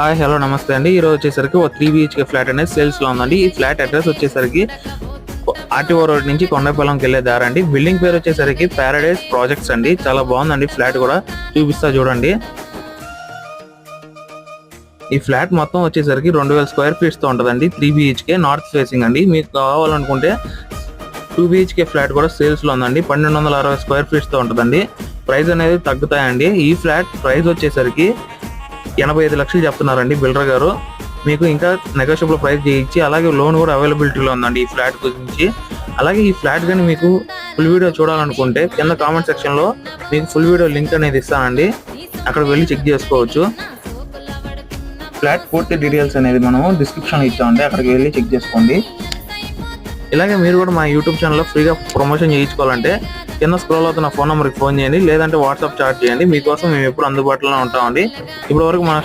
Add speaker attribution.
Speaker 1: Hi hello నమస్తే అండి. ఈరోజు వచ్చేసరికి ఓ 3 BHK ఫ్లాట్ అనేది సేల్స్ లో ఉందండి. ఈ ఫ్లాట్ అడ్రస్ వచ్చేసరికి ఆర్టీఓ రోడ్ నుంచి కొండపాలెంకి వెళ్ళే దారి అండి. బిల్డింగ్ పేరు వచ్చేసరికి పారడైజ్ ప్రాజెక్ట్స్ అండి. చాలా బాగుందండి ఫ్లాట్ కూడా, చూపిస్తా చూడండి. ఈ ఫ్లాట్ మొత్తం వచ్చేసరికి 2000 స్క్వేర్ ఫీట్స్ తో ఉంటుందండి. 3 BHK నార్త్ ఫేసింగ్ అండి. మీకు కావాలనుకుంటే 2 BHK ఫ్లాట్ కూడా సేల్స్ లో ఉందండి. 1260 స్క్వేర్ ఫీట్స్ తో ఉంటుందండి. ప్రైస్ అనేది తగ్గుతాయండి. ఈ ఫ్లాట్ ప్రైస్ వచ్చేసరికి 85 లక్షలు చెప్తున్నారండి బిల్డర్ గారు. మీకు ఇంకా నెగోషియబుల్ ప్రైస్ చేయించి అలాగే లోన్ కూడా అవైలబిలిటీలో ఉందండి ఈ ఫ్లాట్ గురించి. అలాగే ఈ ఫ్లాట్ కానీ మీకు ఫుల్ వీడియో చూడాలనుకుంటే కింద కామెంట్ సెక్షన్ లో మీకు ఫుల్ వీడియో లింక్ అనేది ఇస్తానండి. అక్కడ వెళ్ళి చెక్ చేసుకోవచ్చు. ఫ్లాట్ పూర్తి డీటెయిల్స్ అనేది మనం డిస్క్రిప్షన్ ఇచ్చామండి, అక్కడికి వెళ్ళి చెక్ చేసుకోండి. ఇలాగే మీరు కూడా మా యూట్యూబ్ ఛానల్లో ఫ్రీగా ప్రమోషన్ చేయించుకోవాలంటే కింద స్క్రోల్ అవుతున్న ఫోన్ నెంబర్కి ఫోన్ చేయండి, లేదంటే వాట్సాప్ చాట్ చేయండి. మీకోసం మేము ఎప్పుడు అందుబాటులో ఉంటామండి. ఇప్పటి వరకు మన